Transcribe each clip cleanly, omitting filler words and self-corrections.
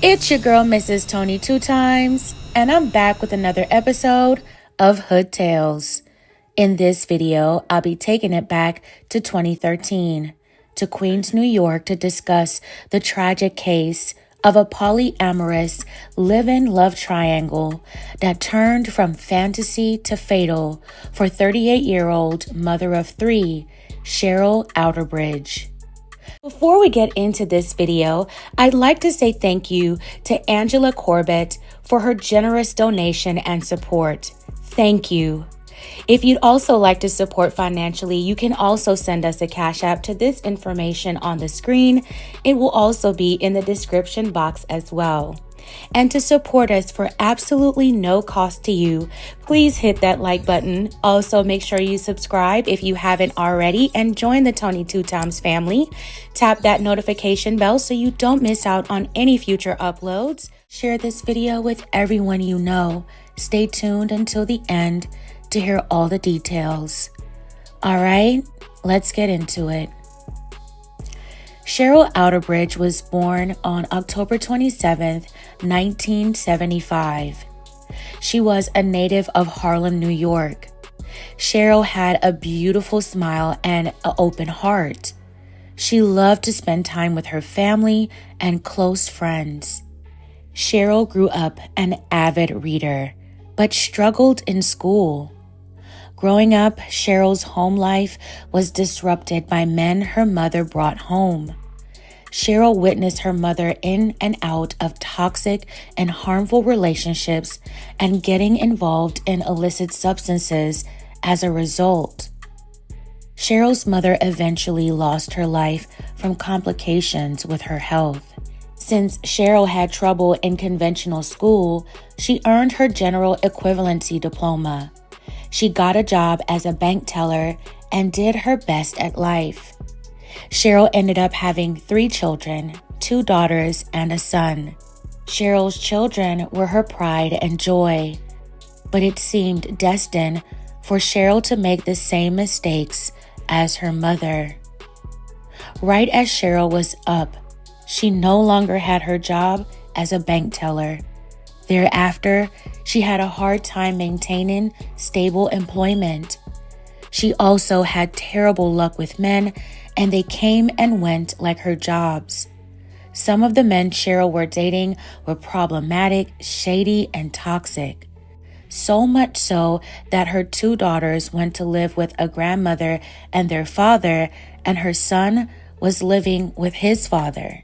It's your girl, Mrs. Tony 2 times, and I'm back with another episode of Hood Tales. In this video, I'll be taking it back to 2013, to Queens, New York, to discuss the tragic case of a polyamorous live-in love triangle that turned from fantasy to fatal for 38-year-old mother of three, Cheryl Outerbridge. Before we get into this video, I'd like to say thank you to Angela Corbett for her generous donation and support. Thank you. If you'd also like to support financially, you can also send us a Cash App to this information on the screen. It will also be in the description box as well. And to support us for absolutely no cost to you, please hit that like button. Also, make sure you subscribe if you haven't already and join the Tony 2 Times family. Tap that notification bell so you don't miss out on any future uploads. Share this video with everyone you know. Stay tuned until the end to hear all the details. All right, let's get into it. Cheryl Outerbridge was born on October 27, 1975. She was a native of Harlem, New York. Cheryl had a beautiful smile and an open heart. She loved to spend time with her family and close friends. Cheryl grew up an avid reader, but struggled in school. Growing up, Cheryl's home life was disrupted by men her mother brought home. Cheryl witnessed her mother in and out of toxic and harmful relationships and getting involved in illicit substances as a result. Cheryl's mother eventually lost her life from complications with her health. Since Cheryl had trouble in conventional school, she earned her general equivalency diploma. She got a job as a bank teller and did her best at life. Cheryl ended up having 3 children, 2 daughters and a son. Cheryl's children were her pride and joy, but it seemed destined for Cheryl to make the same mistakes as her mother. Right as Cheryl was up, she no longer had her job as a bank teller. Thereafter, she had a hard time maintaining stable employment. She also had terrible luck with men, and they came and went like her jobs. Some of the men Cheryl were dating were problematic, shady, and toxic. So much so that her 2 daughters went to live with a grandmother and their father, and her son was living with his father.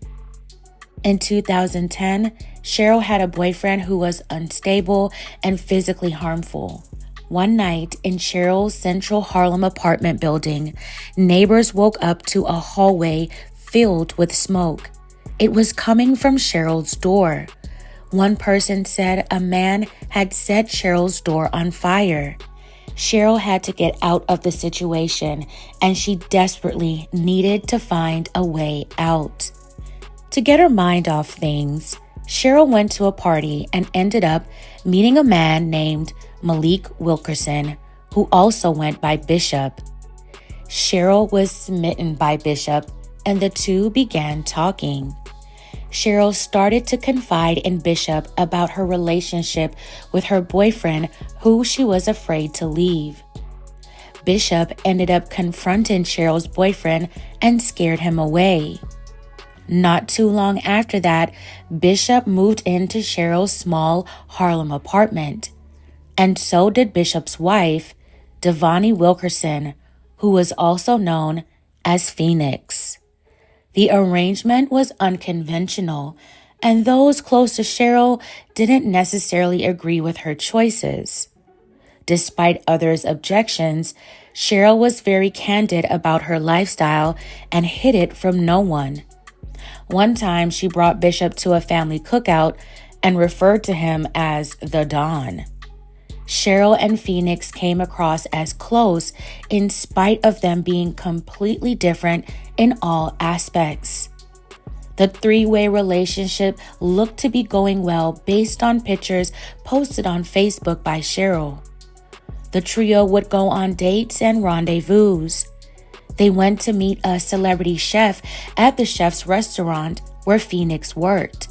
In 2010, Cheryl had a boyfriend who was unstable and physically harmful. One night in Cheryl's Central Harlem apartment building, neighbors woke up to a hallway filled with smoke. It was coming from Cheryl's door. One person said a man had set Cheryl's door on fire. Cheryl had to get out of the situation, and she desperately needed to find a way out. To get her mind off things, Cheryl went to a party and ended up meeting a man named Malik Wilkerson, who also went by Bishop. Cheryl was smitten by Bishop, and the two began talking. Cheryl started to confide in Bishop about her relationship with her boyfriend, who she was afraid to leave. Bishop ended up confronting Cheryl's boyfriend and scared him away. Not too long after that, Bishop moved into Cheryl's small Harlem apartment. And so did Bishop's wife, Devani Wilkerson, who was also known as Phoenix. The arrangement was unconventional, and those close to Cheryl didn't necessarily agree with her choices. Despite others' objections, Cheryl was very candid about her lifestyle and hid it from no one. One time, she brought Bishop to a family cookout and referred to him as the Don. Cheryl and Phoenix came across as close in spite of them being completely different in all aspects. The 3-way relationship looked to be going well based on pictures posted on Facebook by Cheryl. The trio would go on dates and rendezvous. They went to meet a celebrity chef at the chef's restaurant where Phoenix worked.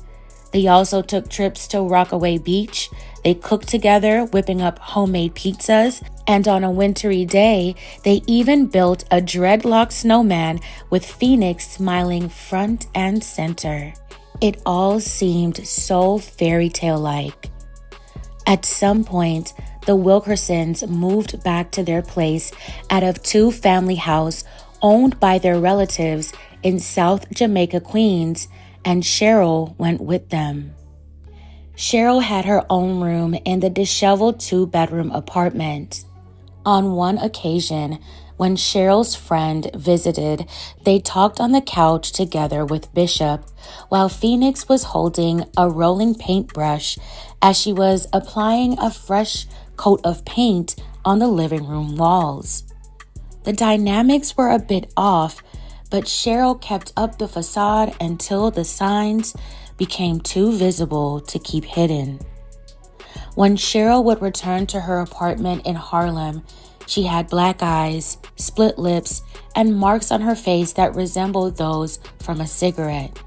They also took trips to Rockaway Beach. They cooked together, whipping up homemade pizzas. And on a wintry day, they even built a dreadlock snowman with Phoenix smiling front and center. It all seemed so fairy tale-like. At some point, the Wilkersons moved back to their place at a two-family house owned by their relatives in South Jamaica, Queens, and Cheryl went with them. Cheryl had her own room in the disheveled two-bedroom apartment. On one occasion, when Cheryl's friend visited, they talked on the couch together with Bishop, while Phoenix was holding a rolling paintbrush as she was applying a fresh coat of paint on the living room walls. The dynamics were a bit off, but Cheryl kept up the facade until the signs became too visible to keep hidden. When Cheryl would return to her apartment in Harlem, she had black eyes, split lips, and marks on her face that resembled those from a cigarette.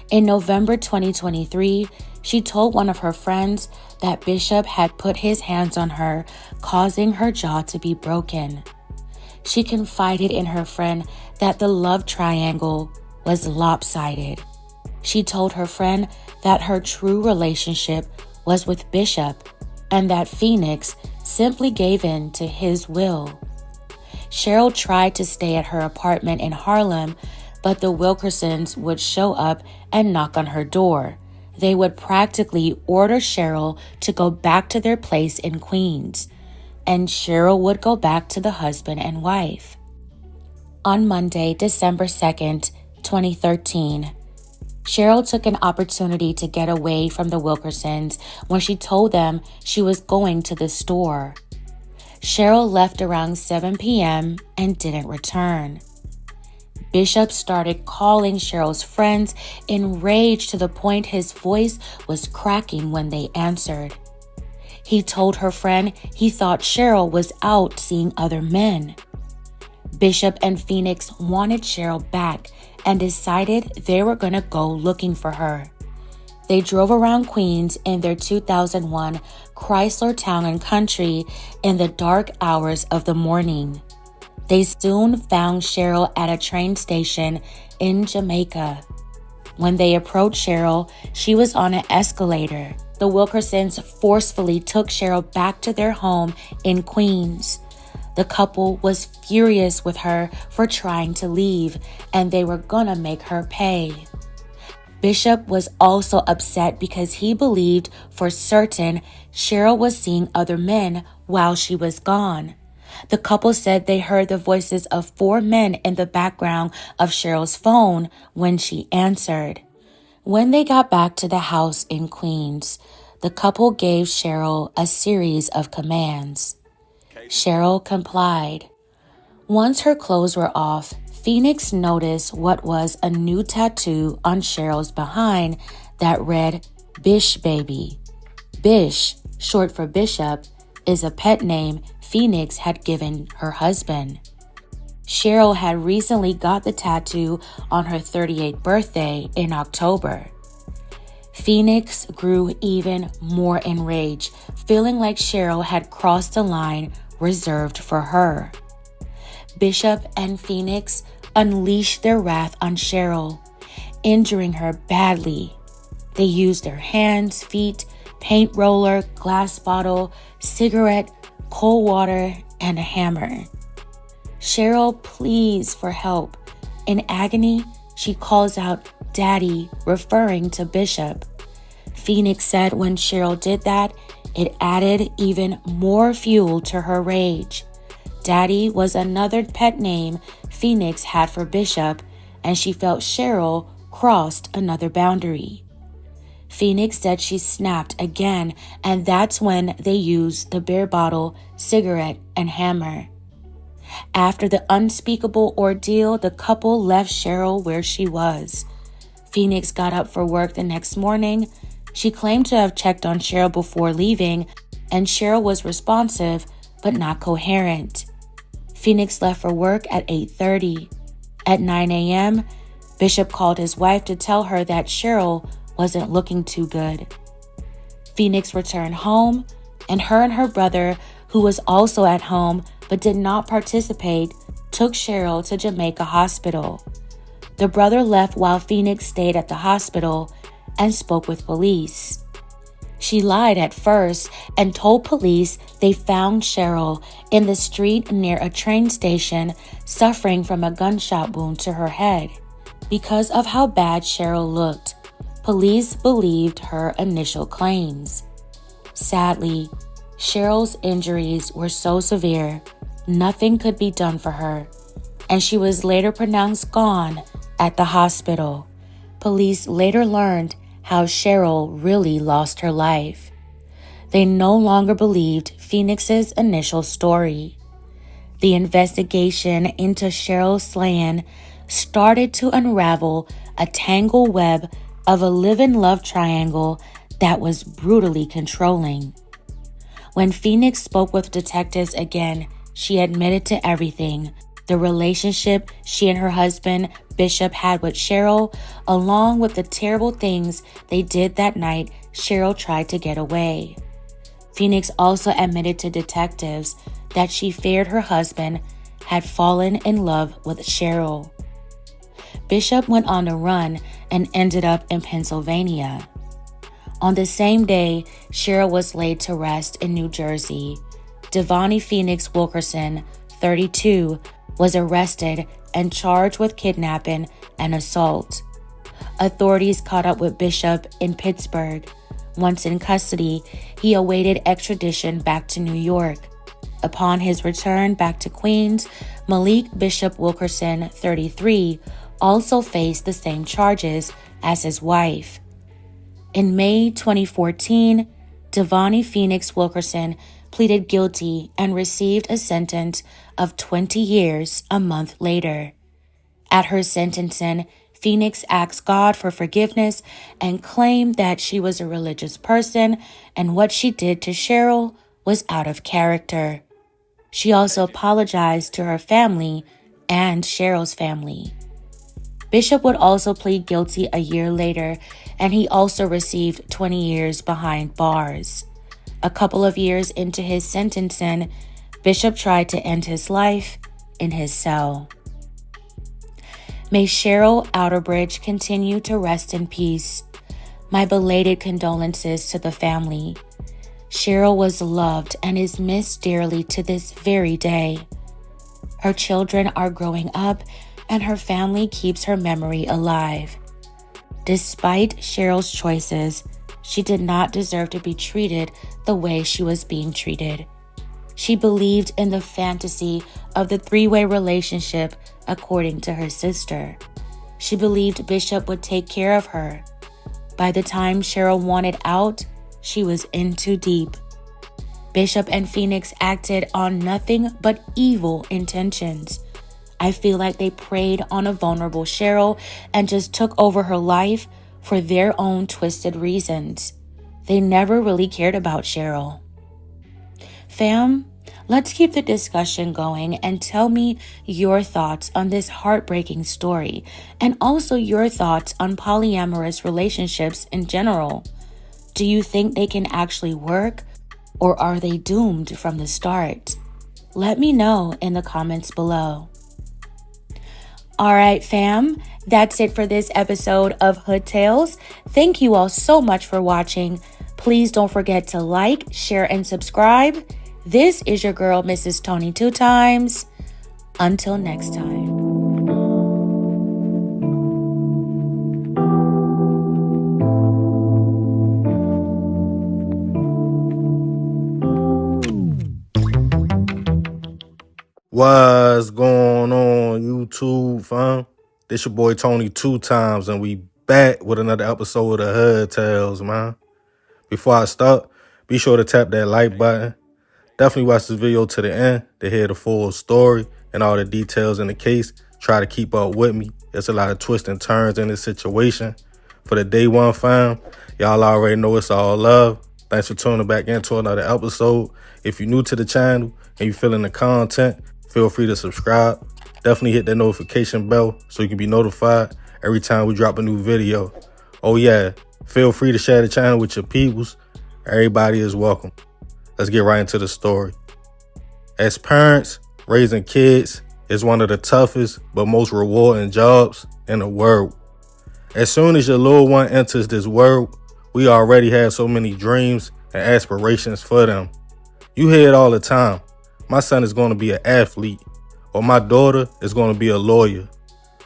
In November 2023, she told one of her friends that Bishop had put his hands on her, causing her jaw to be broken. She confided in her friend that the love triangle was lopsided. She told her friend that her true relationship was with Bishop and that Phoenix simply gave in to his will. Cheryl tried to stay at her apartment in Harlem, but the Wilkersons would show up and knock on her door. They would practically order Cheryl to go back to their place in Queens, and Cheryl would go back to the husband and wife. On Monday, December 2nd, 2013, Cheryl took an opportunity to get away from the Wilkersons when she told them she was going to the store. Cheryl left around 7 p.m. and didn't return. Bishop started calling Cheryl's friends, enraged to the point his voice was cracking when they answered. He told her friend he thought Cheryl was out seeing other men. Bishop and Phoenix wanted Cheryl back and decided they were going to go looking for her. They drove around Queens in their 2001 Chrysler Town & Country in the dark hours of the morning. They soon found Cheryl at a train station in Jamaica. When they approached Cheryl, she was on an escalator. The Wilkersons forcefully took Cheryl back to their home in Queens. The couple was furious with her for trying to leave, and they were gonna make her pay. Bishop was also upset because he believed for certain Cheryl was seeing other men while she was gone. The couple said they heard the voices of 4 men in the background of Cheryl's phone when she answered. When they got back to the house in Queens, the couple gave Cheryl a series of commands. Cheryl complied. Once her clothes were off, Phoenix noticed what was a new tattoo on Cheryl's behind that read, "Bish Baby." Bish, short for Bishop, is a pet name Phoenix had given her husband. Cheryl had recently got the tattoo on her 38th birthday in October. Phoenix grew even more enraged, feeling like Cheryl had crossed a line reserved for her. Bishop and Phoenix unleashed their wrath on Cheryl, injuring her badly. They used their hands, feet, paint roller, glass bottle, cigarette, cold water, and a hammer. Cheryl pleads for help. In agony, she calls out, "Daddy," referring to Bishop. Phoenix said when Cheryl did that, it added even more fuel to her rage. Daddy was another pet name Phoenix had for Bishop, and she felt Cheryl crossed another boundary. Phoenix said she snapped again, and that's when they used the beer bottle, cigarette, and hammer. After the unspeakable ordeal, the couple left Cheryl where she was. Phoenix got up for work the next morning. She claimed to have checked on Cheryl before leaving, and Cheryl was responsive but not coherent. Phoenix left for work at 8:30. At 9 a.m., Bishop called his wife to tell her that Cheryl wasn't looking too good. Phoenix returned home, and her brother, who was also at home but did not participate, took Cheryl to Jamaica Hospital. The brother left while Phoenix stayed at the hospital and spoke with police. She lied at first and told police they found Cheryl in the street near a train station suffering from a gunshot wound to her head. Because of how bad Cheryl looked, police believed her initial claims. Sadly, Cheryl's injuries were so severe, nothing could be done for her, and she was later pronounced gone at the hospital. Police later learned how Cheryl really lost her life. They no longer believed Phoenix's initial story. The investigation into Cheryl's slaying started to unravel a tangled web of a live-in love triangle that was brutally controlling. When Phoenix spoke with detectives again, she admitted to everything: the relationship she and her husband, Bishop, had with Cheryl, along with the terrible things they did that night Cheryl tried to get away. Phoenix also admitted to detectives that she feared her husband had fallen in love with Cheryl. Bishop went on a run and ended up in Pennsylvania. On the same day, Cheryl was laid to rest in New Jersey. Devonnie Phoenix Wilkerson, 32, was arrested and charged with kidnapping and assault. Authorities caught up with Bishop in Pittsburgh. Once in custody, he awaited extradition back to New York. Upon his return back to Queens, Malik Bishop Wilkerson, 33, also faced the same charges as his wife. In May 2014, Devonnie Phoenix Wilkerson pleaded guilty and received a sentence of 20 years a month later. At her sentencing, Phoenix asked God for forgiveness and claimed that she was a religious person and what she did to Cheryl was out of character. She also apologized to her family and Cheryl's family. Bishop would also plead guilty a year later, and he also received 20 years behind bars. A couple of years into his sentencing, Bishop tried to end his life in his cell. May Cheryl Outerbridge continue to rest in peace. My belated condolences to the family. Cheryl was loved and is missed dearly to this very day. Her children are growing up, and her family keeps her memory alive. Despite Cheryl's choices, she did not deserve to be treated the way she was being treated. She believed in the fantasy of the three-way relationship according to her sister. She believed Bishop would take care of her. By the time Cheryl wanted out, she was in too deep. Bishop and Phoenix acted on nothing but evil intentions. I feel like they preyed on a vulnerable Cheryl and just took over her life for their own twisted reasons. They never really cared about Cheryl. Fam, let's keep the discussion going and tell me your thoughts on this heartbreaking story, and also your thoughts on polyamorous relationships in general. Do you think they can actually work, or are they doomed from the start? Let me know in the comments below. All right, fam, that's it for this episode of Hood Tales. Thank you all so much for watching. Please don't forget to like, share, and subscribe. This is your girl, Mrs. Tony 2 Times. Until next time. What's going on, YouTube, fam? This your boy Tony 2 Times, and we back with another episode of Hood Tales, man. Before I start, be sure to tap that like button. Definitely watch this video to the end to hear the full story and all the details in the case. Try to keep up with me. There's a lot of twists and turns in this situation. For the day one, fam, y'all already know it's all love. Thanks for tuning back into another episode. If you're new to the channel and you feeling the content, feel free to subscribe. Definitely hit that notification bell so you can be notified every time we drop a new video. Oh yeah, Feel free to share the channel with your peoples. Everybody is welcome. Let's get right into the story. As parents, raising kids is one of the toughest but most rewarding jobs in the world. As soon as your little one enters this world, we already have so many dreams and aspirations for them. You hear it all the time. My son is going to be an athlete, or my daughter is going to be a lawyer.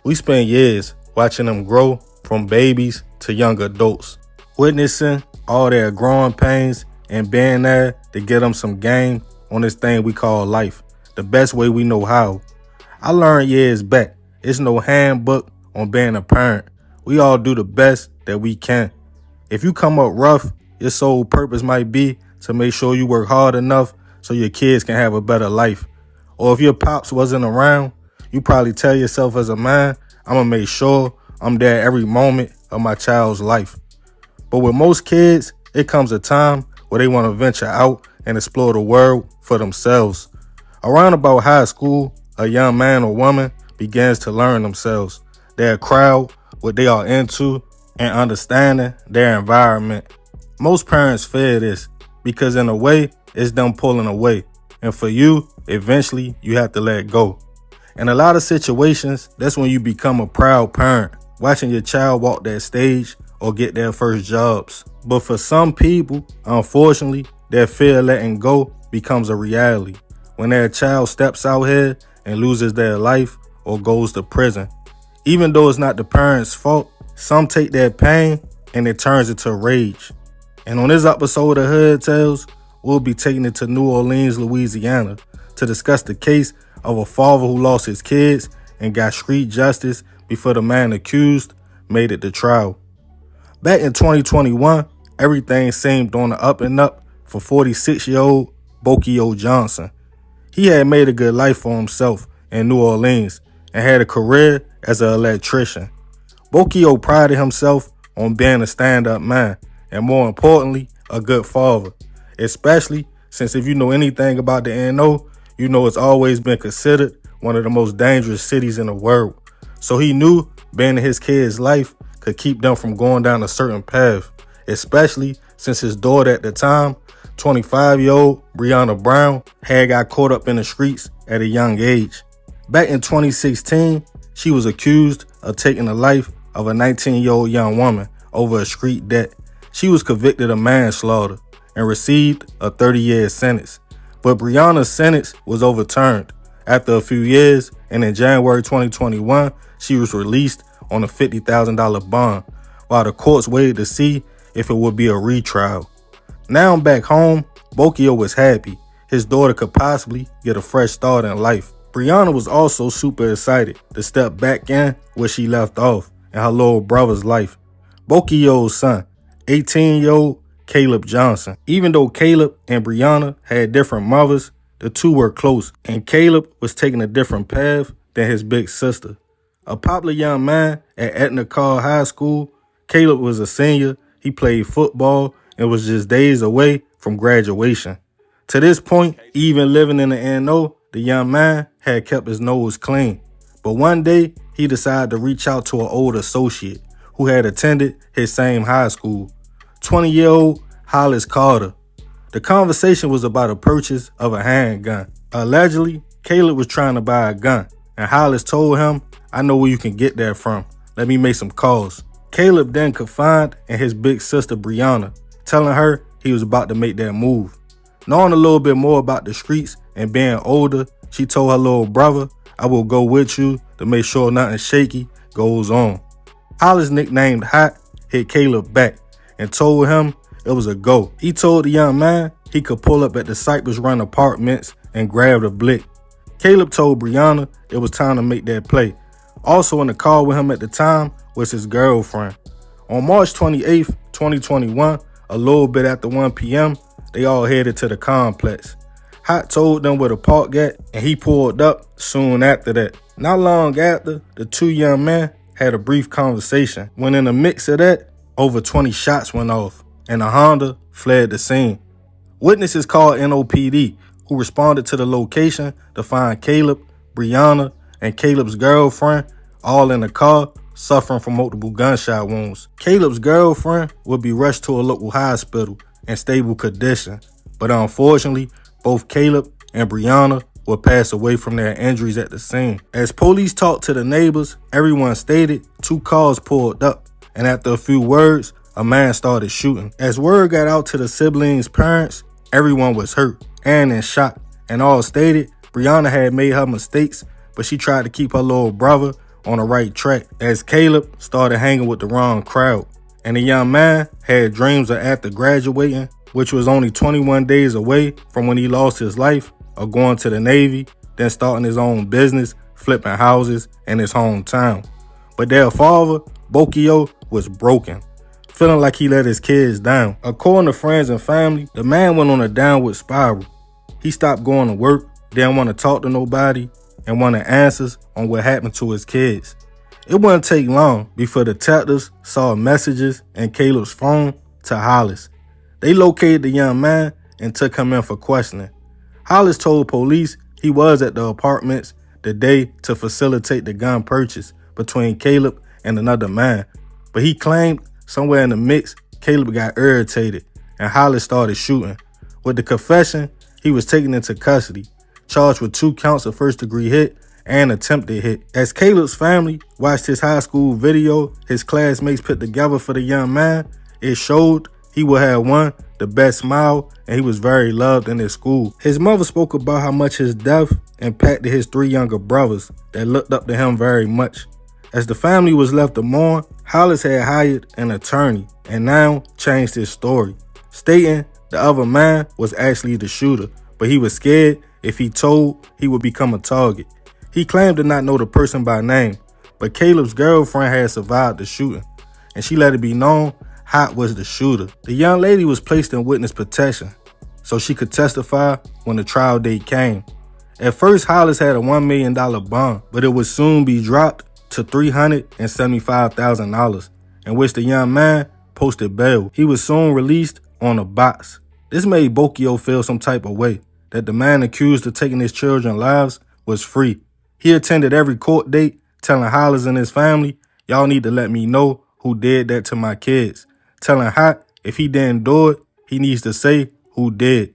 We spend years watching them grow from babies to young adults, witnessing all their growing pains and being there to get them some game on this thing we call life, the best way we know how. I learned years back, it's no handbook on being a parent. We all do the best that we can. If you come up rough, your sole purpose might be to make sure you work hard enough so your kids can have a better life. Or if your pops wasn't around, you probably tell yourself as a man, I'm gonna make sure I'm there every moment of my child's life. But with most kids, it comes a time where they want to venture out and explore the world for themselves. Around about high school, a young man or woman begins to learn themselves, their crowd, what they are into, and understanding their environment. Most parents fear this because in a way, it's them pulling away. And for you, eventually, you have to let go. In a lot of situations, that's when you become a proud parent, watching your child walk that stage or get their first jobs. But for some people, unfortunately, their fear of letting go becomes a reality when their child steps out here and loses their life or goes to prison. Even though it's not the parents' fault, some take their pain and it turns into rage. And on this episode of Hood Tales, we'll be taking it to New Orleans, Louisiana, to discuss the case of a father who lost his kids and got street justice before the man accused made it to trial. Back in 2021, everything seemed on the up and up for 46-year-old Bokio Johnson. He had made a good life for himself in New Orleans and had a career as an electrician. Bokio prided himself on being a stand-up man and, more importantly, a good father, especially since if you know anything about the NO, you know it's always been considered one of the most dangerous cities in the world. So he knew being in his kids' life could keep them from going down a certain path, especially since his daughter at the time, 25-year-old Breonna Brown, had got caught up in the streets at a young age. Back in 2016, she was accused of taking the life of a 19-year-old young woman over a street debt. She was convicted of manslaughter and received a 30-year sentence. But Breonna's sentence was overturned after a few years, and in January 2021, she was released on a $50,000 bond, while the courts waited to see if it would be a retrial. Now back home, Bokio was happy his daughter could possibly get a fresh start in life. Breonna was also super excited to step back in where she left off in her little brother's life. Bokio's son, 18-year-old Caleb Johnson. Even though Caleb and Breonna had different mothers, the two were close, and Caleb was taking a different path than his big sister. A popular young man at Etna Carr High School, Caleb was a senior. He played football and was just days away from graduation. To this point, even living in the NO, the young man had kept his nose clean. But one day, he decided to reach out to an old associate who had attended his same high school, 20-year-old Hollis Carter. The conversation was about a purchase of a handgun. Allegedly, Caleb was trying to buy a gun, and Hollis told him, I know where you can get that from. Let me make some calls. Caleb then confided in his big sister Breonna, telling her he was about to make that move. Knowing a little bit more about the streets and being older, she told her little brother, I will go with you to make sure nothing shaky goes on. Hollis, nicknamed Hot, hit Caleb back and told him it was a go. He told the young man he could pull up at the Cypress Run Apartments and grab the blick. Caleb told Breonna it was time to make that play. Also in the car with him at the time was his girlfriend. On March 28th, 2021, a little bit after 1 p.m., they all headed to the complex. Hot told them where to park at, and he pulled up soon after that. Not long after, the two young men had a brief conversation. When in the mix of that, over 20 shots went off, and a Honda fled the scene. Witnesses called NOPD, who responded to the location to find Caleb, Breonna, and Caleb's girlfriend all in the car suffering from multiple gunshot wounds. Caleb's girlfriend would be rushed to a local hospital in stable condition, but unfortunately, both Caleb and Brianna would pass away from their injuries at the scene. As police talked to the neighbors, everyone stated 2 cars pulled up, and after a few words, a man started shooting. As word got out to the siblings' parents, everyone was hurt and in shock, and all stated Brianna had made her mistakes, but she tried to keep her little brother on the right track as Caleb started hanging with the wrong crowd. And the young man had dreams of after graduating, which was only 21 days away from when he lost his life, of going to the Navy, then starting his own business, flipping houses in his hometown. But their father, Bokio, was broken, feeling like he let his kids down. According to friends and family, the man went on a downward spiral. He stopped going to work, didn't want to talk to nobody, and wanted answers on what happened to his kids. It wouldn't take long before detectives saw messages in Caleb's phone to Hollis. They located the young man and took him in for questioning. Hollis told police he was at the apartments the day to facilitate the gun purchase between Caleb and another man, but he claimed somewhere in the mix, Caleb got irritated and Hollis started shooting. With the confession, he was taken into custody, charged with 2 counts of first-degree hit and attempted hit. As Caleb's family watched his high school video his classmates put together for the young man, it showed he would have won the best smile and he was very loved in his school. His mother spoke about how much his death impacted his 3 younger brothers that looked up to him very much. As the family was left to mourn, Hollis had hired an attorney and now changed his story, stating the other man was actually the shooter, but he was scared if he told he would become a target. He claimed to not know the person by name, but Caleb's girlfriend had survived the shooting, and she let it be known Hot was the shooter. The young lady was placed in witness protection so she could testify when the trial date came. At first, Hollis had a $1 million bond, but it would soon be dropped to $375,000, in which the young man posted bail. He was soon released on a box. This made Bokio feel some type of way, that the man accused of taking his children's lives was free. He attended every court date, telling Hollis and his family, "Y'all need to let me know who did that to my kids." Telling Hot if he didn't do it, he needs to say who did.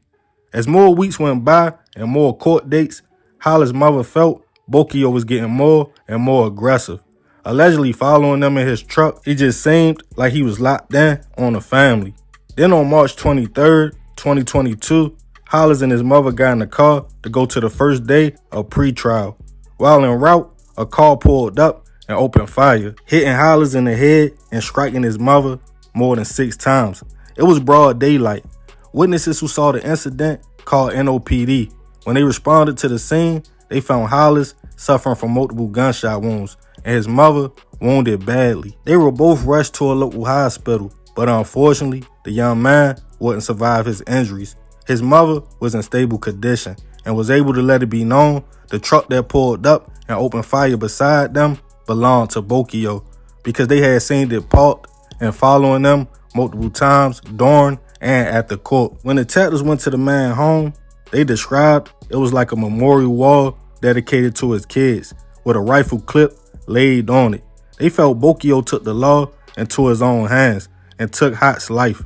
As more weeks went by and more court dates, Hollis' mother felt Bokio was getting more and more aggressive, allegedly following them in his truck. It just seemed like he was locked in on the family. Then on March 23rd, 2022, Hollis and his mother got in the car to go to the first day of pre-trial. While en route, a car pulled up and opened fire, hitting Hollis in the head and striking his mother more than 6 times. It was broad daylight. Witnesses who saw the incident called NOPD. When they responded to the scene, they found Hollis suffering from multiple gunshot wounds and his mother wounded badly. They were both rushed to a local hospital, but unfortunately, the young man wouldn't survive his injuries. His mother was in stable condition and was able to let it be known the truck that pulled up and opened fire beside them belonged to Bokio because they had seen it parked and following them multiple times during and after court. When the detectives went to the man's home, they described it was like a memorial wall dedicated to his kids with a rifle clip laid on it. They felt Bokio took the law into his own hands and took Hot's life.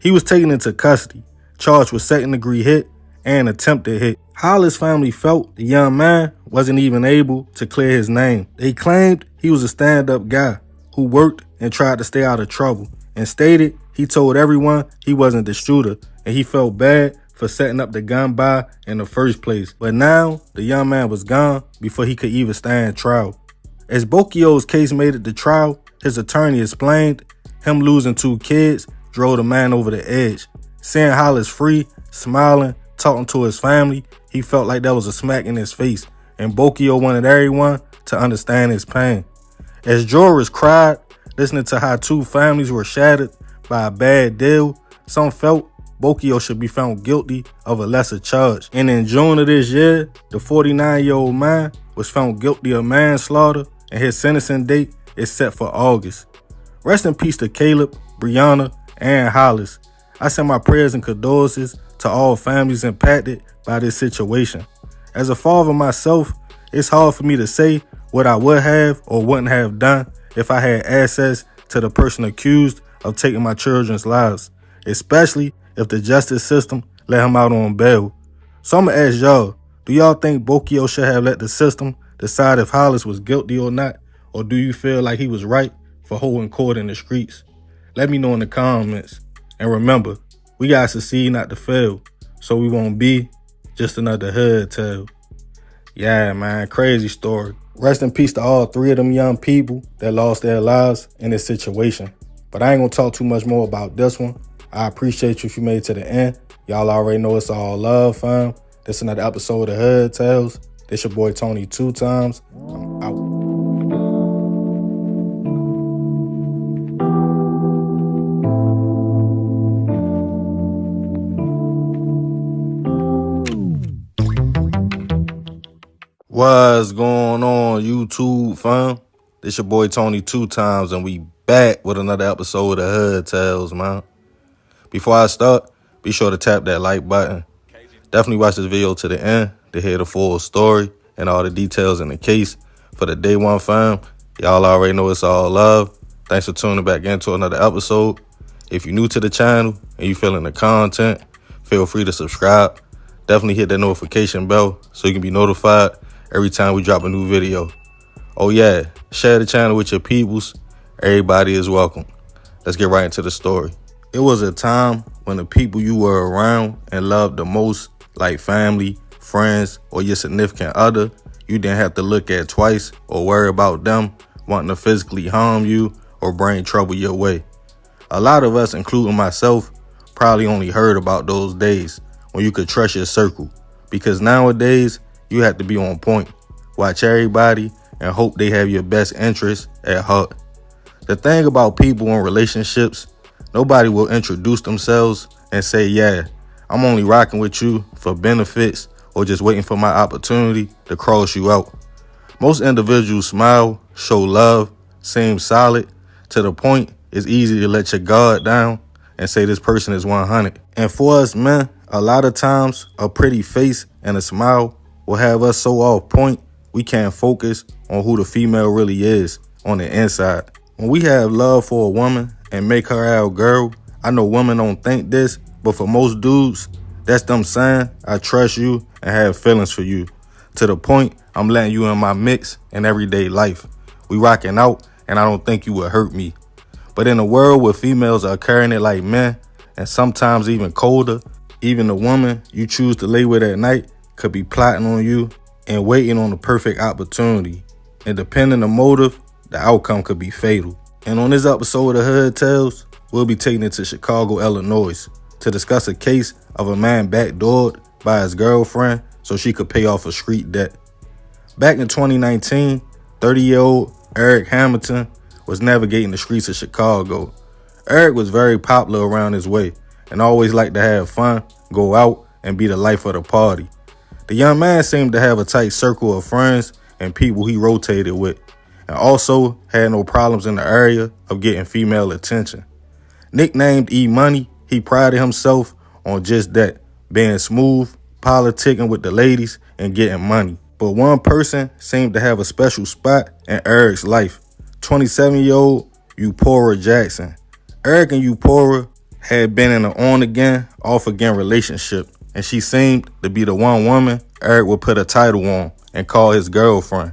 He was taken into custody, charged with second-degree hit and attempted hit. Hollis' family felt the young man wasn't even able to clear his name. They claimed he was a stand-up guy who worked and tried to stay out of trouble, and stated he told everyone he wasn't the shooter and he felt bad for setting up the gun buy in the first place. But now, the young man was gone before he could even stand trial. As Bokio's case made it to trial, his attorney explained him losing 2 kids drove the man over the edge. Seeing Hollis free, smiling, talking to his family, he felt like that was a smack in his face, and Bokio wanted everyone to understand his pain. As jurors cried, listening to how 2 families were shattered by a bad deal, some felt Bokio should be found guilty of a lesser charge. And in June of this year, the 49-year-old man was found guilty of manslaughter, and his sentencing date is set for August. Rest in peace to Caleb, Brianna, and Hollis. I send my prayers and condolences to all families impacted by this situation. As a father myself, it's hard for me to say what I would have or wouldn't have done if I had access to the person accused of taking my children's lives, especially if the justice system let him out on bail. So I'm going to ask y'all, do y'all think Bokio should have let the system decide if Hollis was guilty or not? Or do you feel like he was right for holding court in the streets? Let me know in the comments. And remember, we got to succeed, not to fail, so we won't be just another hood tale. Yeah, man, crazy story. Rest in peace to all three of them young people that lost their lives in this situation. But I ain't gonna talk too much more about this one. I appreciate you if you made it to the end. Y'all already know it's all love, fam. This is another episode of Hood Tales. This your boy Tony 2 times. I'm out. What's going on, YouTube fam? This your boy Tony 2 times, and we back with another episode of Hood Tales, man. Before I start, be sure to tap that like button. Definitely watch this video to the end to hear the full story and all the details in the case. For the day one fam, y'all already know it's all love. Thanks for tuning back into another episode. If you're new to the channel and you feeling the content, feel free to subscribe. Definitely hit that notification bell so you can be notified every time we drop a new video. Oh yeah, share the channel with your peoples. Everybody is welcome. Let's get right into the story. It was a time when the people you were around and loved the most, like family, friends, or your significant other, you didn't have to look at twice or worry about them wanting to physically harm you or bring trouble your way. A lot of us, including myself, probably only heard about those days when you could trust your circle, because nowadays you have to be on point, watch everybody, and hope they have your best interests at heart. The thing about people in relationships, nobody will introduce themselves and say, yeah, I'm only rocking with you for benefits or just waiting for my opportunity to cross you out. Most individuals smile, show love, seem solid, to the point it's easy to let your guard down and say this person is 100. And for us men, a lot of times a pretty face and a smile will have us so off point we can't focus on who the female really is on the inside. When we have love for a woman and make her our girl, I know women don't think this, but for most dudes, that's them saying, I trust you and have feelings for you, to the point I'm letting you in my mix in everyday life. We rocking out and I don't think you would hurt me. But in a world where females are carrying it like men, and sometimes even colder, even the woman you choose to lay with at night could be plotting on you and waiting on the perfect opportunity. And depending on the motive, the outcome could be fatal. And on this episode of Hood Tales, we'll be taking it to Chicago, Illinois, to discuss a case of a man backdoored by his girlfriend so she could pay off a street debt. Back in 2019, 30-year-old Eric Hamilton was navigating the streets of Chicago. Eric was very popular around his way and always liked to have fun, go out, and be the life of the party. The young man seemed to have a tight circle of friends and people he rotated with, and also had no problems in the area of getting female attention. Nicknamed E-Money, he prided himself on just that, being smooth, politicking with the ladies, and getting money. But one person seemed to have a special spot in Eric's life, 27-year-old Eupora Jackson. Eric and Eupora had been in an on-again, off-again relationship, and she seemed to be the one woman Eric would put a title on and call his girlfriend.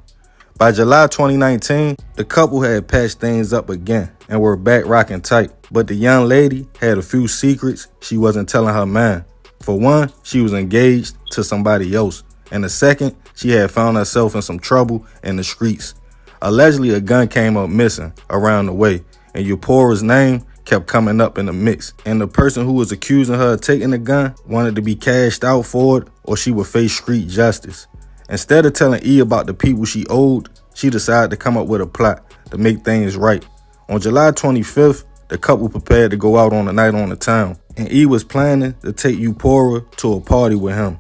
By July 2019, the couple had patched things up again and were back rocking tight, but the young lady had a few secrets she wasn't telling her man. For one, she was engaged to somebody else, and the second, she had found herself in some trouble in the streets. Allegedly, a gun came up missing around the way, and Eupora's name kept coming up in the mix, and the person who was accusing her of taking the gun wanted to be cashed out for it or she would face street justice. Instead of telling E about the people she owed, she decided to come up with a plot to make things right. On July 25th, the couple prepared to go out on a night on the town, and E was planning to take Eupora to a party with him.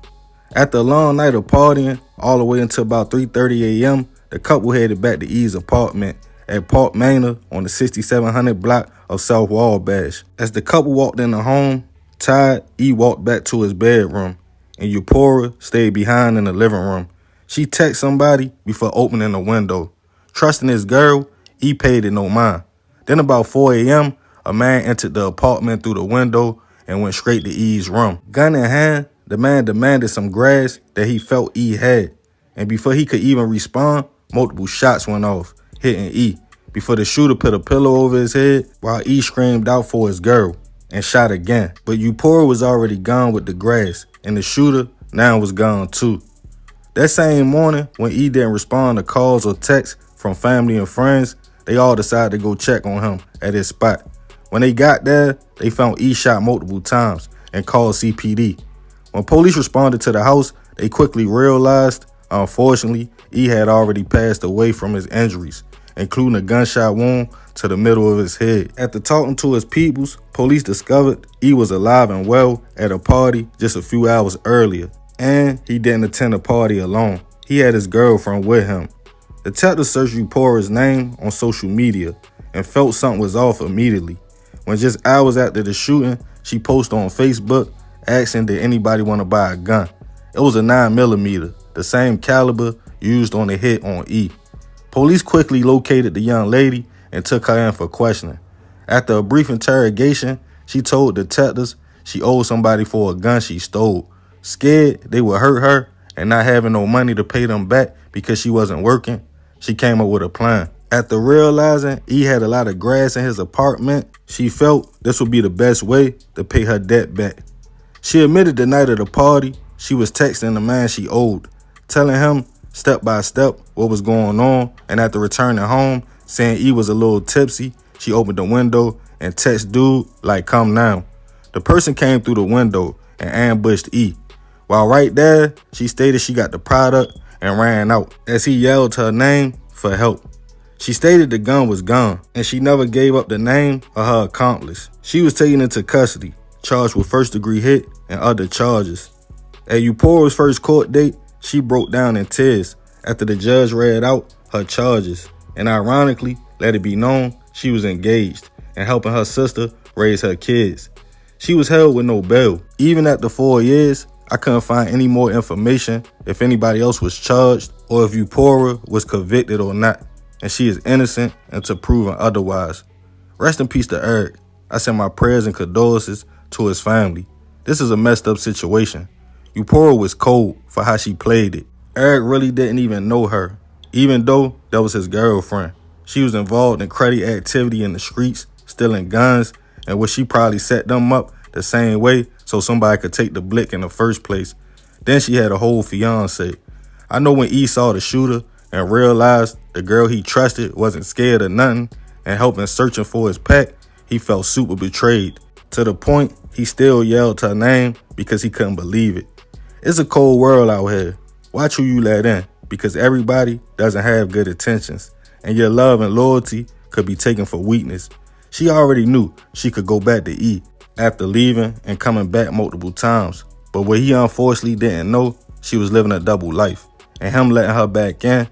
After a long night of partying, all the way until about 3:30 a.m., the couple headed back to E's apartment at Park Manor on the 6700 block of South Wabash. As the couple walked in the home, tired, E walked back to his bedroom, and Eupora stayed behind in the living room. She texted somebody before opening the window. Trusting his girl, E paid it no mind. Then about 4 a.m., a man entered the apartment through the window and went straight to E's room. Gun in hand, the man demanded some grass that he felt E had. And before he could even respond, multiple shots went off, hitting E, before the shooter put a pillow over his head while E screamed out for his girl and shot again. But Upora was already gone with the grass, and the shooter now was gone too. That same morning, when E didn't respond to calls or texts from family and friends, they all decided to go check on him at his spot. When they got there, they found E shot multiple times and called CPD. When police responded to the house, they quickly realized, unfortunately, E had already passed away from his injuries, including a gunshot wound to the middle of his head. After talking to his peoples, police discovered E was alive and well at a party just a few hours earlier, and he didn't attend the party alone. He had his girlfriend with him. Detectives searched Upora's name on social media and felt something was off immediately. When just hours after the shooting, she posted on Facebook asking did anybody want to buy a gun. It was a 9mm, the same caliber used on the hit on E. Police quickly located the young lady and took her in for questioning. After a brief interrogation, she told detectives she owed somebody for a gun she stole. Scared they would hurt her and not having no money to pay them back because she wasn't working, she came up with a plan. After realizing E had a lot of grass in his apartment, she felt this would be the best way to pay her debt back. She admitted the night of the party, she was texting the man she owed, telling him step by step what was going on, and after returning home, saying E was a little tipsy, she opened the window and texted dude like come now. The person came through the window and ambushed E. While right there, she stated she got the product and ran out as he yelled her name for help. She stated the gun was gone and she never gave up the name of her accomplice. She was taken into custody, charged with first-degree hit and other charges. At Upora's first court date, she broke down in tears after the judge read out her charges and ironically let it be known she was engaged and helping her sister raise her kids. She was held with no bail. Even after 4 years, I couldn't find any more information if anybody else was charged or if Upora was convicted or not, and she is innocent until proven otherwise. Rest in peace to Eric. I send my prayers and condolences to his family. This is a messed up situation. Upora was cold for how she played it. Eric really didn't even know her, even though that was his girlfriend. She was involved in cruddy activity in the streets, stealing guns, and where she probably set them up the same way so somebody could take the blick in the first place. Then she had a whole fiance. I know when E saw the shooter and realized the girl he trusted wasn't scared of nothing and helping searching for his pack, he felt super betrayed. To the point, he still yelled her name because he couldn't believe it. It's a cold world out here. Watch who you let in because everybody doesn't have good intentions and your love and loyalty could be taken for weakness. She already knew she could go back to E after leaving and coming back multiple times. But what he unfortunately didn't know, she was living a double life. And him letting her back in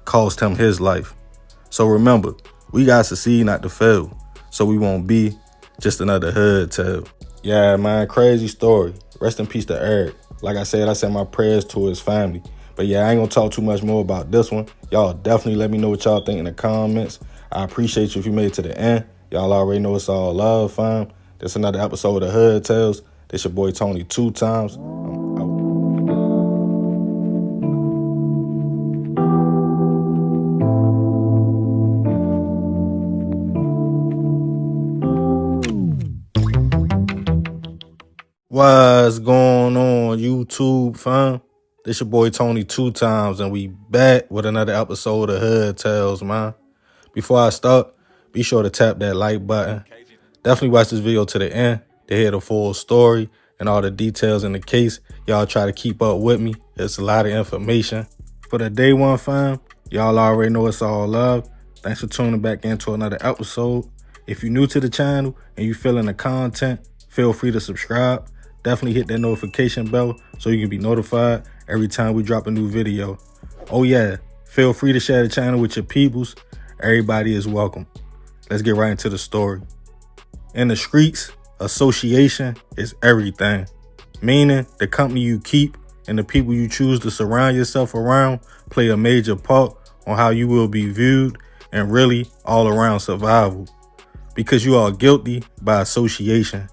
cost him his life. So remember, we gotta succeed not to fail. So we won't be just another hood tale. Yeah, man, crazy story. Rest in peace to Eric. Like I said, I send my prayers to his family. But yeah, I ain't gonna talk too much more about this one. Y'all definitely let me know what y'all think in the comments. I appreciate you if you made it to the end. Y'all already know it's all love, fam. This another episode of Hood Tales. This your boy Tony 2 times. I'm out. What's going on, YouTube, fam? This your boy Tony 2 times, and we back with another episode of Hood Tales, man. Before I start, be sure to tap that like button. Definitely watch this video to the end to hear the full story and all the details in the case. Y'all try to keep up with me. It's a lot of information. For the day one, fam, y'all already know it's all love. Thanks for tuning back into another episode. If you're new to the channel and you feeling the content, feel free to subscribe. Definitely hit that notification bell so you can be notified every time we drop a new video. Oh yeah, feel free to share the channel with your peoples. Everybody is welcome. Let's get right into the story. In the streets, association is everything. Meaning the company you keep and the people you choose to surround yourself around play a major part on how you will be viewed and really all around survival, because you are guilty by association.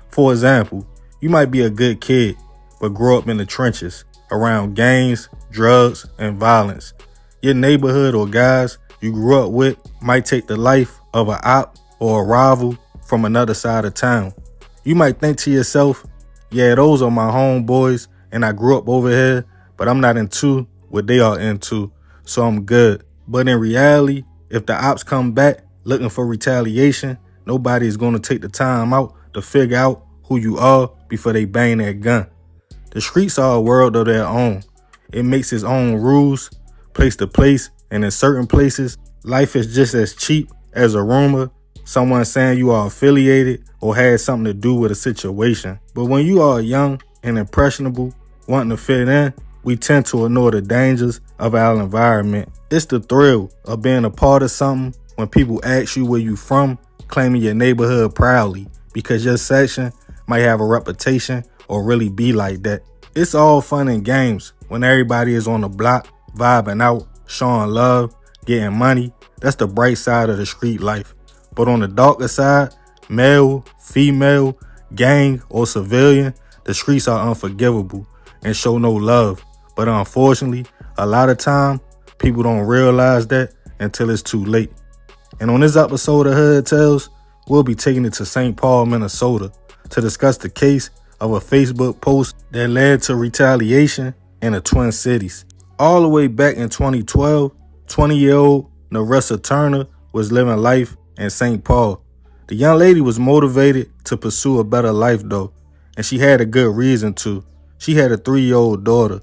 For example, you might be a good kid, but grow up in the trenches around gangs, drugs, and violence. Your neighborhood or guys you grew up with might take the life of an op or a rival from another side of town. You might think to yourself, yeah, those are my homeboys and I grew up over here, but I'm not into what they are into, so I'm good. But in reality, if the ops come back looking for retaliation, nobody is going to take the time out to figure out who you are before they bang that gun. The streets are a world of their own. It makes its own rules, place to place, and in certain places, life is just as cheap as a rumor, someone saying you are affiliated or had something to do with a situation. But when you are young and impressionable, wanting to fit in, we tend to ignore the dangers of our environment. It's the thrill of being a part of something when people ask you where you from, claiming your neighborhood proudly, because your section might have a reputation or really be like that. It's all fun and games when everybody is on the block, vibing out, showing love, getting money. That's the bright side of the street life. But on the darker side, male, female, gang, or civilian, the streets are unforgivable and show no love. But unfortunately, a lot of time, people don't realize that until it's too late. And on this episode of Hood Tales, we'll be taking it to St. Paul, Minnesota to discuss the case of a Facebook post that led to retaliation in the Twin Cities. All the way back in 2012, 20-year-old Narissa Turner was living life in St. Paul. The young lady was motivated to pursue a better life though, and she had a good reason to. She had a 3-year-old daughter.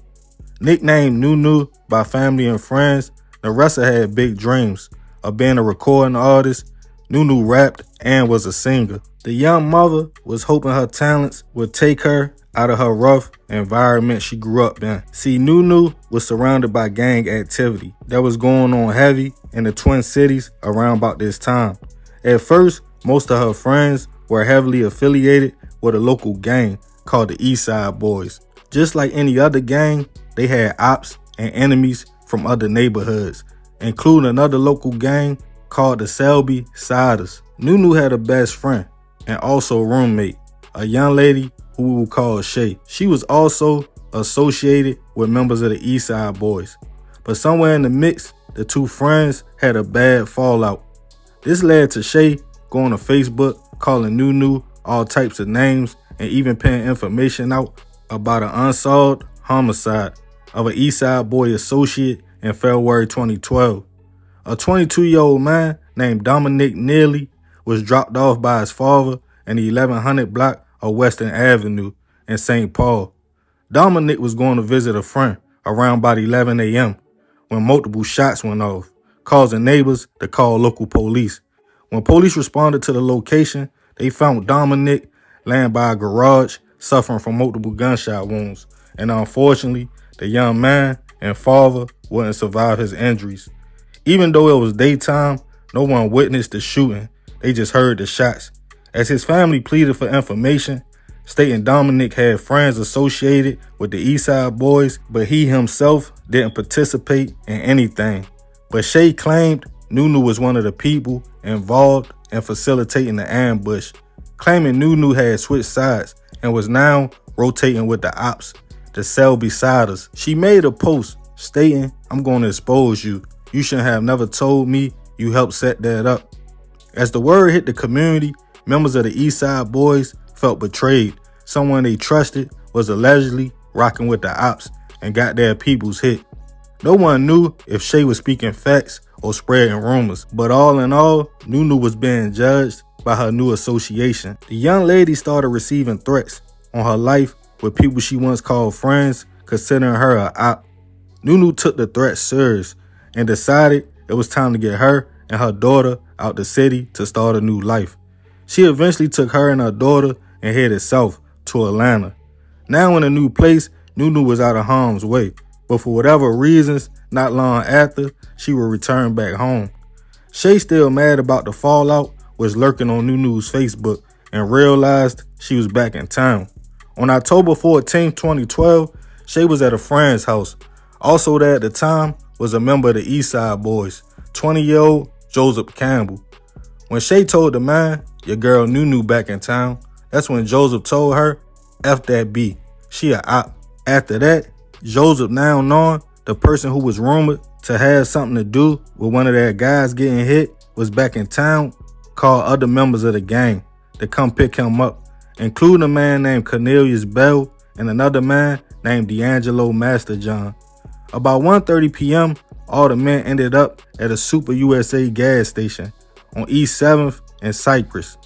Nicknamed Nunu by family and friends, Narissa had big dreams of being a recording artist. Nunu rapped and was a singer. The young mother was hoping her talents would take her out of her rough environment she grew up in. See, Nunu was surrounded by gang activity that was going on heavy in the Twin Cities around about this time. At first, most of her friends were heavily affiliated with a local gang called the East Side Boys. Just like any other gang, they had ops and enemies from other neighborhoods, including another local gang called the Selby Siders. Nunu had a best friend and also roommate, a young lady who we will call Shay. She was also associated with members of the East Side Boys. But somewhere in the mix, the two friends had a bad fallout. This led to Shay going to Facebook, calling Nunu all types of names, and even putting information out about an unsolved homicide of an East Side Boy associate in February 2012. A 22-year-old man named Dominic Neely was dropped off by his father in the 1100 block of Western Avenue in St. Paul. Dominic was going to visit a friend around about 11 a.m. when multiple shots went off, causing neighbors to call local police. When police responded to the location, they found Dominic laying by a garage suffering from multiple gunshot wounds, and unfortunately, the young man and father wouldn't survive his injuries. Even though it was daytime, no one witnessed the shooting. They just heard the shots. As his family pleaded for information, stating Dominic had friends associated with the East Side Boys, but he himself didn't participate in anything. But Shay claimed Nunu was one of the people involved in facilitating the ambush, claiming Nunu had switched sides and was now rotating with the ops, the Selby Siders. She made a post stating, "I'm going to expose you. You shouldn't have never told me you helped set that up." As the word hit the community, members of the East Side Boys felt betrayed. Someone they trusted was allegedly rocking with the ops and got their peoples hit. No one knew if Shay was speaking facts or spreading rumors, but all in all, Nunu was being judged by her new association. The young lady started receiving threats on her life with people she once called friends, considering her a op. Nunu took the threat serious and decided it was time to get her and her daughter out the city to start a new life. She eventually took her and her daughter and headed south to Atlanta. Now in a new place, Nunu was out of harm's way, but for whatever reasons, not long after, she would return back home. Shay, still mad about the fallout, was lurking on Nunu's Facebook and realized she was back in town. On October 14, 2012, Shay was at a friend's house. Also there at the time was a member of the East Side Boys, 20-year-old Joseph Campbell. When Shay told the man, your girl Nunu back in town, that's when Joseph told her, F that B, she a op. After that, Joseph, now knowing the person who was rumored to have something to do with one of their guys getting hit was back in town, called other members of the gang to come pick him up, including a man named Cornelius Bell and another man named D'Angelo Masterjohn. About 1:30 p.m., all the men ended up at a Super USA gas station on East 7th and Cypress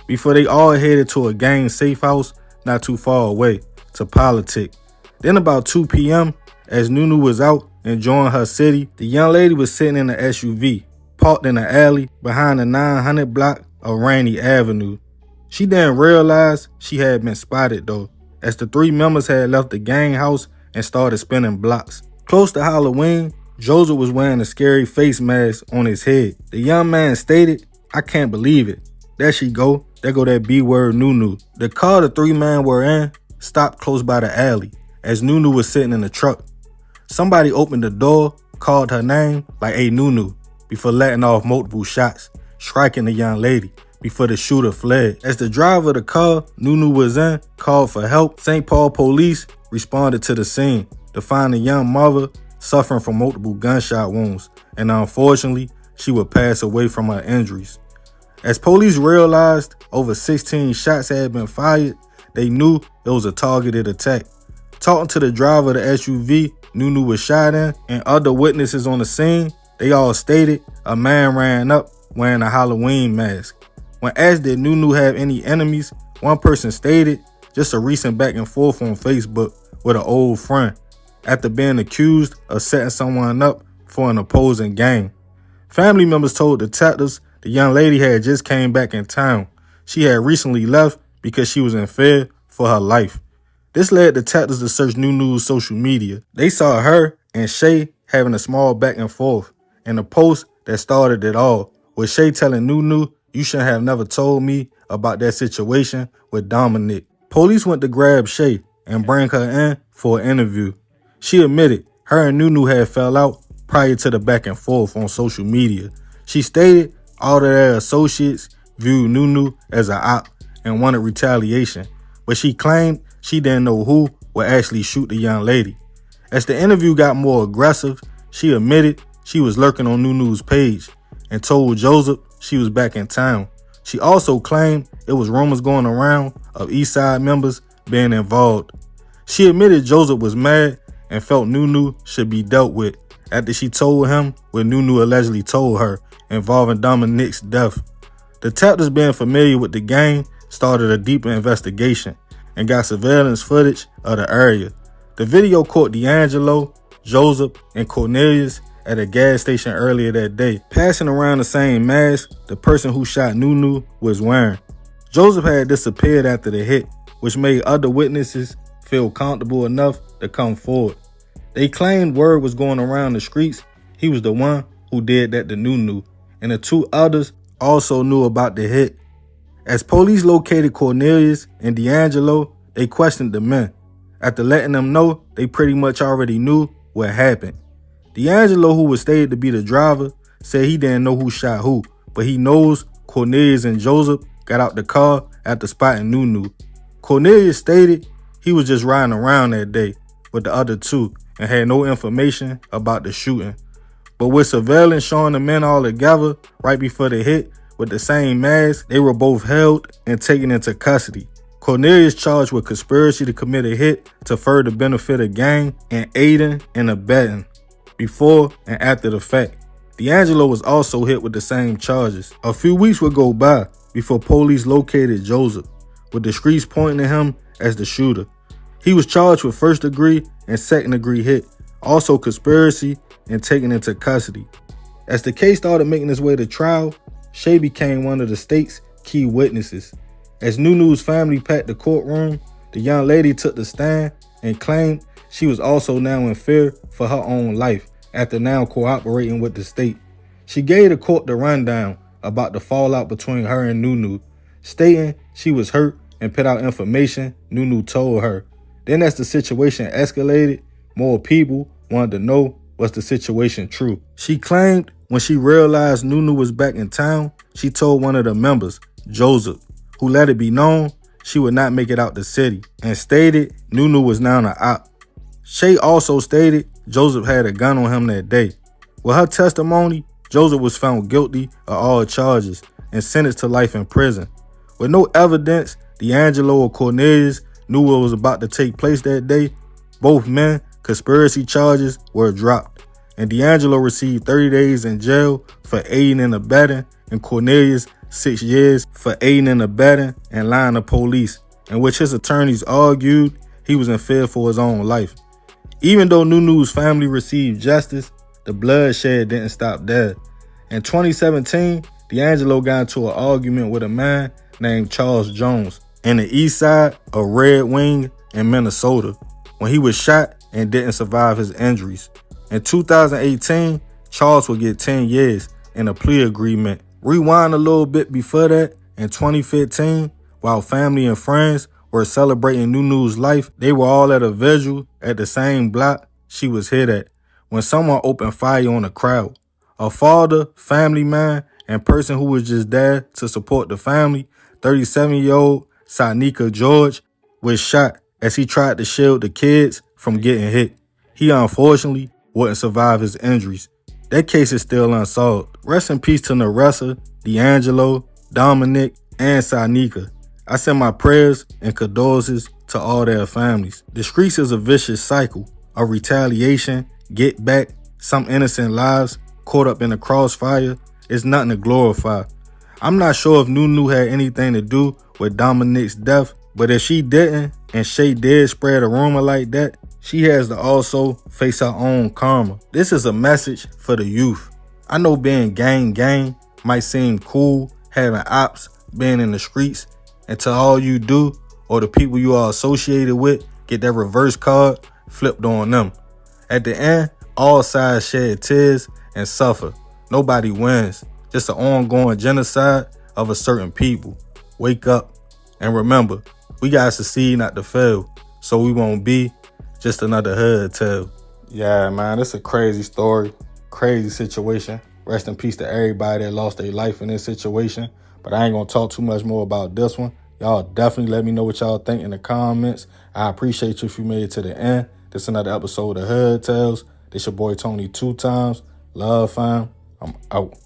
before they all headed to a gang safe house not too far away to politic. Then about 2 p.m., as Nunu was out enjoying her city, the young lady was sitting in an SUV, parked in an alley behind the 900 block of Rainy Avenue. She didn't realize she had been spotted though, as the three members had left the gang house and started spinning blocks. Close to Halloween, Joseph was wearing a scary face mask on his head. The young man stated, I can't believe it. There she go. There go that B-word Nunu. The car the three men were in stopped close by the alley as Nunu was sitting in the truck. Somebody opened the door, called her name like, hey Nunu, before letting off multiple shots, striking the young lady before the shooter fled. As the driver of the car Nunu was in called for help, St. Paul police responded to the scene to find the young mother suffering from multiple gunshot wounds, and unfortunately, she would pass away from her injuries. As police realized over 16 shots had been fired, they knew it was a targeted attack. Talking to the driver of the SUV Nunu was shot in and other witnesses on the scene, they all stated a man ran up wearing a Halloween mask. When asked did Nunu have any enemies, one person stated just a recent back and forth on Facebook with an old friend after being accused of setting someone up for an opposing gang. Family members told detectives the young lady had just came back in town. She had recently left because she was in fear for her life. This led detectives to search Nunu's social media. They saw her and Shay having a small back and forth, and the post that started it all was Shay telling Nunu, you shouldn't have never told me about that situation with Dominic. Police went to grab Shay and bring her in for an interview. She admitted her and Nunu had fell out prior to the back and forth on social media. She stated all of their associates viewed Nunu as an op and wanted retaliation, but she claimed she didn't know who would actually shoot the young lady. As the interview got more aggressive, she admitted she was lurking on Nunu's page and told Joseph she was back in town. She also claimed it was rumors going around of Eastside members being involved. She admitted Joseph was mad and felt Nunu should be dealt with after she told him what Nunu allegedly told her involving Dominic's death. Detectives being familiar with the gang started a deeper investigation and got surveillance footage of the area. The video caught D'Angelo, Joseph, and Cornelius at a gas station earlier that day, passing around the same mask the person who shot Nunu was wearing. Joseph had disappeared after the hit, which made other witnesses feel comfortable enough to come forward. They claimed word was going around the streets he was the one who did that to Nunu, and the two others also knew about the hit. As police located Cornelius and D'Angelo, they questioned the men. After letting them know they pretty much already knew what happened. D'Angelo, who was stated to be the driver, said he didn't know who shot who, but he knows Cornelius and Joseph got out the car after spotting Nunu. Cornelius stated he was just riding around that day with the other two and had no information about the shooting. But with surveillance showing the men all together right before the hit with the same mask, they were both held and taken into custody. Cornelius charged with conspiracy to commit a hit to further benefit a gang and aiding and abetting before and after the fact. D'Angelo was also hit with the same charges. A few weeks would go by before police located Joseph, with the streets pointing to him as the shooter. He was charged with first degree and second degree hit, also conspiracy, and taken into custody. As the case started making its way to trial, Shay became one of the state's key witnesses. As Nunu's family packed the courtroom, the young lady took the stand and claimed she was also now in fear for her own life after now cooperating with the state. She gave the court the rundown about the fallout between her and Nunu, stating she was hurt and put out information Nunu told her. Then as the situation escalated, more people wanted to know was the situation true. She claimed When she realized Nunu was back in town, she told one of the members, Joseph, who let it be known she would not make it out the city, and stated Nunu was now an op. Shay also stated Joseph had a gun on him that day. With her testimony, Joseph was found guilty of all charges and sentenced to life in prison. With no evidence D'Angelo or Cornelius knew what was about to take place that day, both men conspiracy charges were dropped, and D'Angelo received 30 days in jail for aiding and abetting, and Cornelius 6 years for aiding and abetting and lying to police, in which his attorneys argued he was in fear for his own life. Even though Nunu's family received justice, the bloodshed didn't stop there. In 2017, D'Angelo got into an argument with a man named Charles Jones in the east side of Red Wing in Minnesota when he was shot and didn't survive his injuries. In 2018, Charles would get 10 years in a plea agreement. Rewind a little bit before that, in 2015, while family and friends were celebrating Nunu's life, they were all at a vigil at the same block she was hit at when someone opened fire on the crowd. A father, family man, and person who was just there to support the family, 37-year-old Sanika George, was shot as he tried to shield the kids from getting hit. He unfortunately wouldn't survive his injuries. That case is still unsolved. Rest in peace to Naressa, D'Angelo, Dominic, and Sanika. I send my prayers and condolences to all their families. The streets is a vicious cycle of retaliation, get back, some innocent lives caught up in the crossfire. It's nothing to glorify. I'm not sure if Nunu had anything to do with Dominic's death, but if she didn't and Shay did spread a rumor like that, she has to also face her own karma. This is a message for the youth. I know being gang might seem cool, having ops, being in the streets, until all you do or the people you are associated with get that reverse card flipped on them. At the end, all sides shed tears and suffer. Nobody wins. Just an ongoing genocide of a certain people. Wake up and remember, we gotta succeed not to fail, so we won't be just another hood tale. Yeah, man, it's a crazy story, crazy situation. Rest in peace to everybody that lost their life in this situation. But I ain't gonna talk too much more about this one. Y'all definitely let me know what y'all think in the comments. I appreciate you if you made it to the end. This is another episode of Hood Tales. This your boy Tony 2 times. Love, fam. I'm out.